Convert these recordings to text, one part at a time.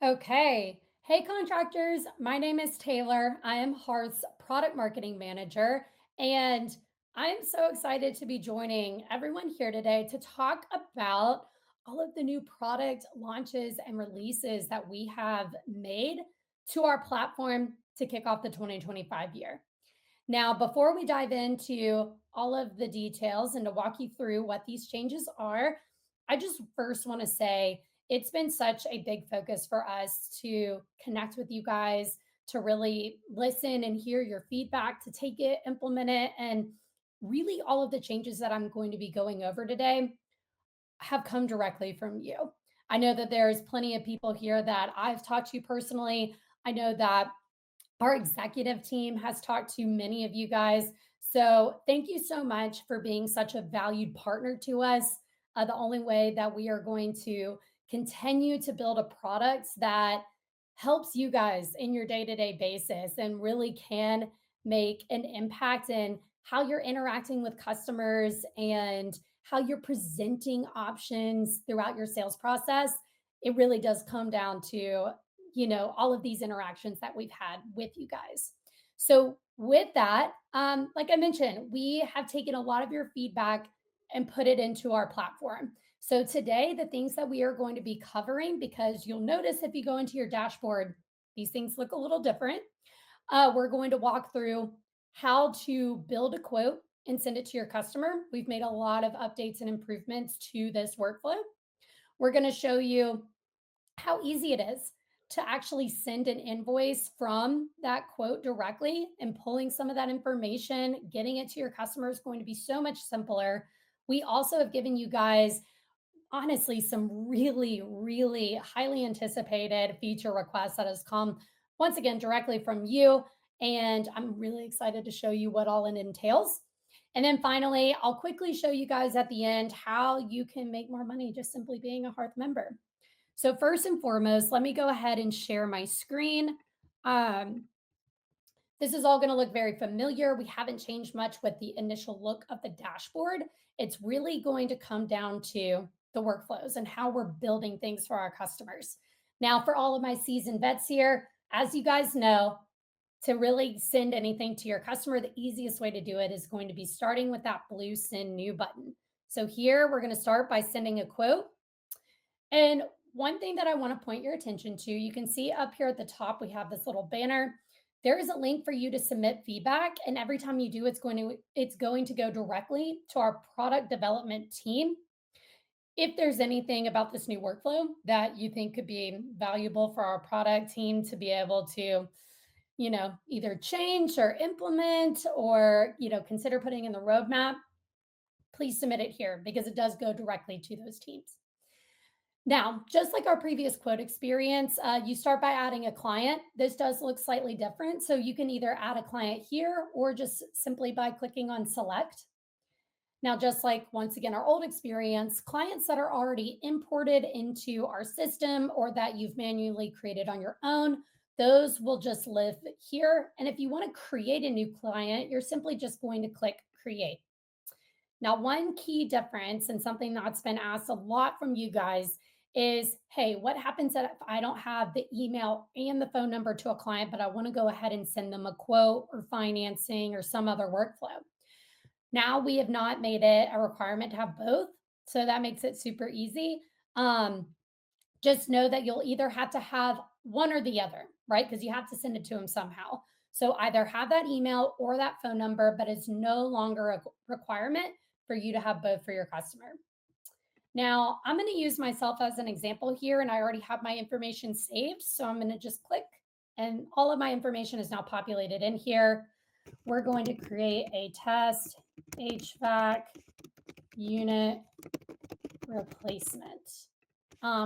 Okay. Hey, contractors. My name is Taylor. I am Hearth's product marketing manager. And I am so excited to be joining everyone here today to talk about all of the new product launches and releases that we have made to our platform to kick off the 2025 year. Now, before we dive into all of the details and to walk you through what these changes are, I just first want to say it's been such a big focus for us to connect with you guys, to really listen and hear your feedback, to take it, implement it, and really all of the changes that I'm going to be going over today have come directly from you. I know that there's plenty of people here that I've talked to personally. I know that our executive team has talked to many of you guys. So, thank you so much for being such a valued partner to us. The only way that we are going to continue to build a product that helps you guys in your day to day basis and really can make an impact in how you're interacting with customers and how you're presenting options throughout your sales process. It really does come down to all of these interactions that we've had with you guys. So with that, like I mentioned, we have taken a lot of your feedback and put it into our platform. So today, the things that we are going to be covering, because you'll notice if you go into your dashboard, these things look a little different. We're going to walk through how to build a quote and send it to your customer. We've made a lot of updates and improvements to this workflow. We're going to show you how easy it is to actually send an invoice from that quote directly, and pulling some of that information, getting it to your customer is going to be so much simpler. We also have given you guys, honestly, some really, really highly anticipated feature requests that has come once again directly from you. And I'm really excited to show you what all it entails. And then finally, I'll quickly show you guys at the end how you can make more money just simply being a Hearth member. So first and foremost, let me go ahead and share my screen. Um, this is all going to look very familiar. We haven't changed much with the initial look of the dashboard. It's really going to come down to the workflows and how we're building things for our customers. Now, for all of my seasoned vets here, as you guys know, to really send anything to your customer, the easiest way to do it is going to be starting with that blue send new button. So here we're going to start by sending a quote. And one thing that I want to point your attention to, you can see up here at the top, we have this little banner. There is a link for you to submit feedback. And every time you do, it's going to go directly to our product development team. If there's anything about this new workflow that you think could be valuable for our product team to be able to, either change or implement or, consider putting in the roadmap, please submit it here because it does go directly to those teams. Now, just like our previous quote experience, you start by adding a client. This does look slightly different. So you can either add a client here or just simply by clicking on select. Now, just like once again, our old experience, clients that are already imported into our system or that you've manually created on your own, those will just live here. And if you want to create a new client, you're simply just going to click create. Now, one key difference and something that's been asked a lot from you guys is, hey, what happens if I don't have the email and the phone number to a client, but I want to go ahead and send them a quote or financing or some other workflow? Now we have not made it a requirement to have both. So that makes it super easy. Um, just know that you'll either have to have one or the other, right? Because you have to send it to them somehow. So either have that email or that phone number, but it's no longer a requirement for you to have both for your customer. Now, I'm going to use myself as an example here, and I already have my information saved. So I'm going to just click, and all of my information is now populated in here. We're going to create a test HVAC unit replacement.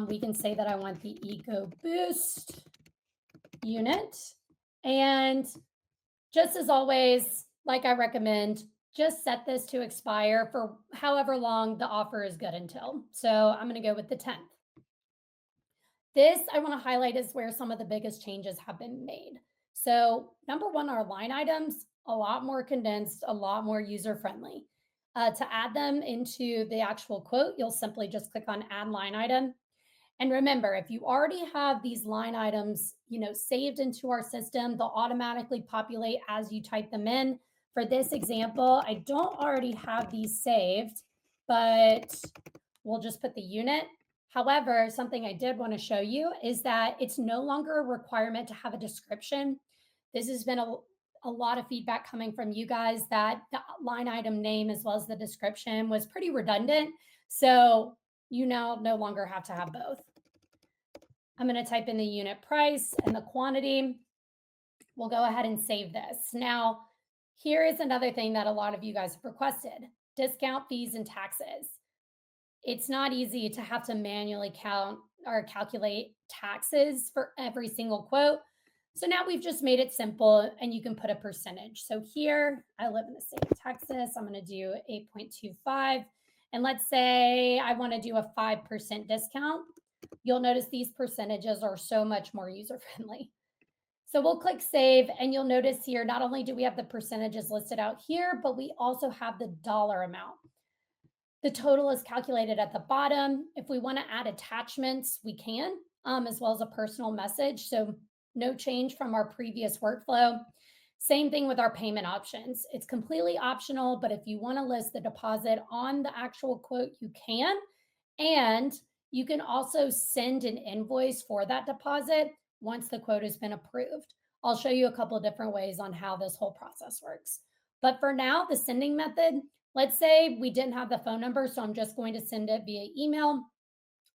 We can say that I want the Eco Boost unit. And just as always, like I recommend, just set this to expire for however long the offer is good until. So I'm going to go with the 10th. This I want to highlight is where some of the biggest changes have been made. So, number one, our line items, a lot more condensed, a lot more user friendly. To add them into the actual quote, you'll simply just click on add line item. And remember, if you already have these line items, saved into our system, they'll automatically populate as you type them in. For this example, I don't already have these saved, but we'll just put the unit. However, something I did want to show you is that it's no longer a requirement to have a description. This has been a lot of feedback coming from you guys that the line item name as well as the description was pretty redundant. So you now no longer have to have both. I'm going to type in the unit price and the quantity. We'll go ahead and save this. Now, here is another thing that a lot of you guys have requested: discount fees and taxes. It's not easy to have to manually count or calculate taxes for every single quote. So now we've just made it simple and you can put a percentage. So here, I live in the state of Texas. I'm going to do 8.25. And let's say I want to do a 5% discount. You'll notice these percentages are so much more user friendly. So we'll click save and you'll notice here, not only do we have the percentages listed out here, but we also have the dollar amount. The total is calculated at the bottom. If we want to add attachments, we can, as well as a personal message. So no change from our previous workflow. Same thing with our payment options. It's completely optional, but if you want to list the deposit on the actual quote, you can. And you can also send an invoice for that deposit once the quote has been approved. I'll show you a couple of different ways on how this whole process works. But for now, the sending method, let's say we didn't have the phone number, so I'm just going to send it via email.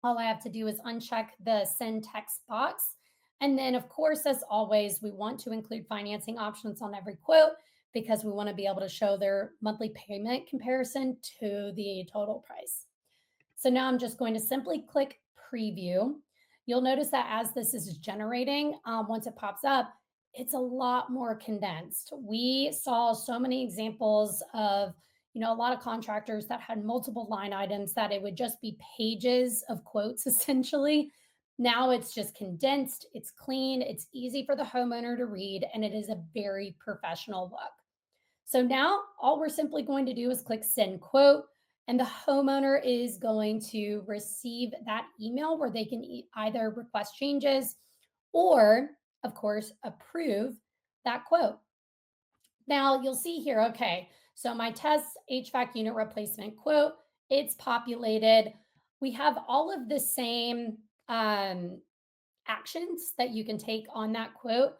All I have to do is uncheck the send text box. And then, of course, as always, we want to include financing options on every quote because we want to be able to show their monthly payment comparison to the total price. So now I'm just going to simply click preview. You'll notice that as this is generating, once it pops up, it's a lot more condensed. We saw so many examples of, a lot of contractors that had multiple line items that it would just be pages of quotes essentially. Now it's just condensed, it's clean, it's easy for the homeowner to read, and it is a very professional look. So now all we're simply going to do is click send quote, and the homeowner is going to receive that email where they can either request changes or, of course, approve that quote. Now you'll see here, okay, so my test HVAC unit replacement quote, it's populated. We have all of the same actions that you can take on that quote.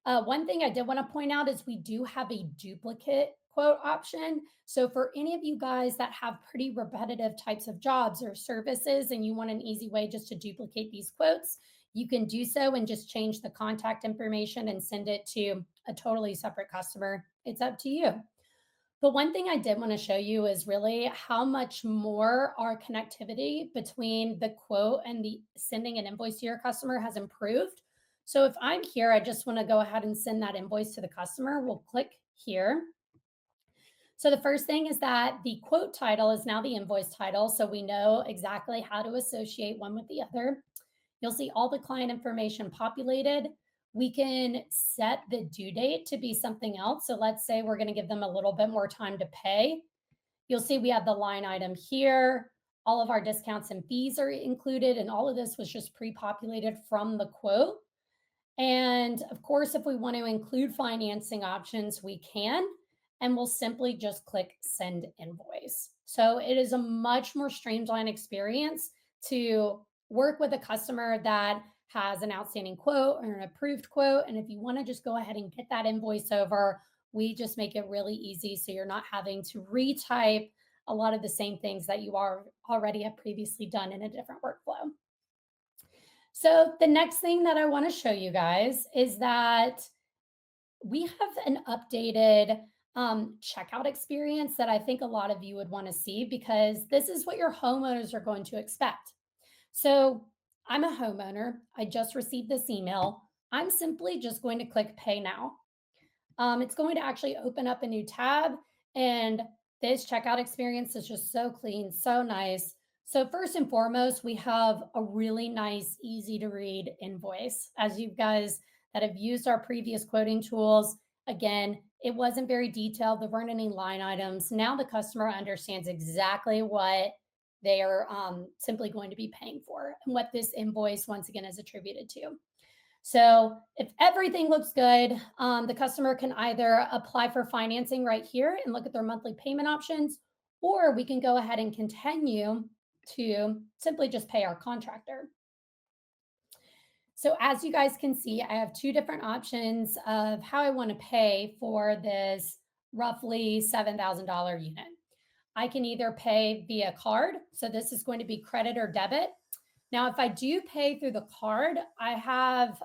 One thing I did want to point out is we do have a duplicate quote option. So for any of you guys that have pretty repetitive types of jobs or services and you want an easy way just to duplicate these quotes, you can do so and just change the contact information and send it to a totally separate customer. It's up to you. But one thing I did want to show you is really how much more our connectivity between the quote and the sending an invoice to your customer has improved. So if I'm here, I just want to go ahead and send that invoice to the customer. We'll click here. So the first thing is that the quote title is now the invoice title. So we know exactly how to associate one with the other. You'll see all the client information populated. We can set the due date to be something else. So let's say we're going to give them a little bit more time to pay. You'll see we have the line item here. All of our discounts and fees are included, and all of this was just pre-populated from the quote. And of course, if we want to include financing options, we can, and we'll simply just click send invoice. So it is a much more streamlined experience to work with a customer that has an outstanding quote or an approved quote. And if you want to just go ahead and get that invoice over, we just make it really easy. So you're not having to retype a lot of the same things that you are already have previously done in a different workflow. So the next thing that I want to show you guys is that we have an updated checkout experience that I think a lot of you would want to see because this is what your homeowners are going to expect. So I'm a homeowner. I just received this email. I'm simply just going to click pay now. It's going to actually open up a new tab, and this checkout experience is just so clean, so nice. So first and foremost, we have a really nice, easy to read invoice. As you guys that have used our previous quoting tools, again, it wasn't very detailed. There weren't any line items. Now the customer understands exactly what they are simply going to be paying for and what this invoice, once again, is attributed to. So if everything looks good, the customer can either apply for financing right here and look at their monthly payment options, or we can go ahead and continue to simply just pay our contractor. So as you guys can see, I have two different options of how I want to pay for this roughly $7,000 unit. I can either pay via card. So this is going to be credit or debit. Now, if I do pay through the card, I have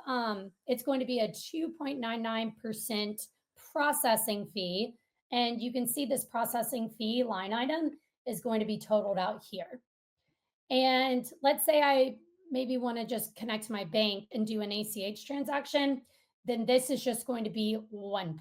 it's going to be a 2.99% processing fee. And you can see this processing fee line item is going to be totaled out here. And let's say I maybe want to just connect to my bank and do an ACH transaction, then this is just going to be 1%.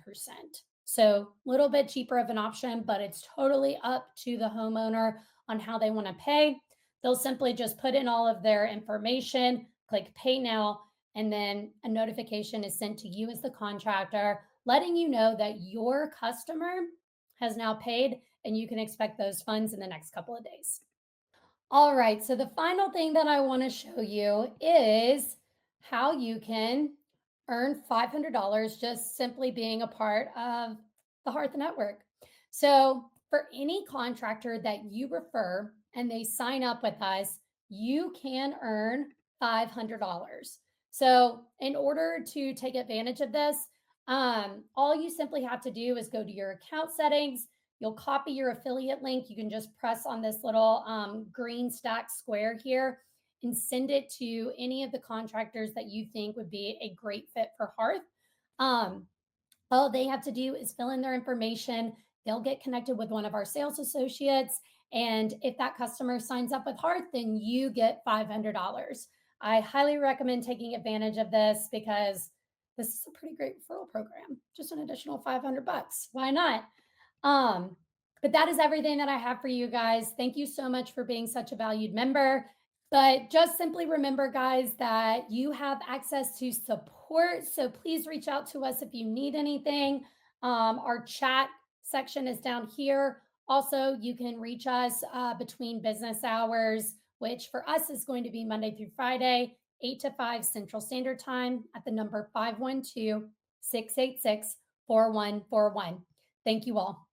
So a little bit cheaper of an option, but it's totally up to the homeowner on how they want to pay. They'll simply just put in all of their information, click pay now, and then a notification is sent to you as the contractor, letting you know that your customer has now paid and you can expect those funds in the next couple of days. All right, so the final thing that I want to show you is how you can earn $500 just simply being a part of the Hearth Network. So, for any contractor that you refer and they sign up with us, you can earn $500. So, in order to take advantage of this, all you simply have to do is go to your account settings. You'll copy your affiliate link. You can just press on this little green stack square here and send it to any of the contractors that you think would be a great fit for Hearth. Um, all they have to do is fill in their information. They'll get connected with one of our sales associates. And if that customer signs up with Hearth, then you get $500. I highly recommend taking advantage of this because this is a pretty great referral program. Just an additional 500 bucks. Why not? Um, but that is everything that I have for you guys. Thank you so much for being such a valued member. But just simply remember, guys, that you have access to support. So please reach out to us if you need anything. Our chat section is down here. Also, you can reach us between business hours, which for us is going to be Monday through Friday, 8 to 5 Central Standard Time at the number 512 686 4141. Thank you all.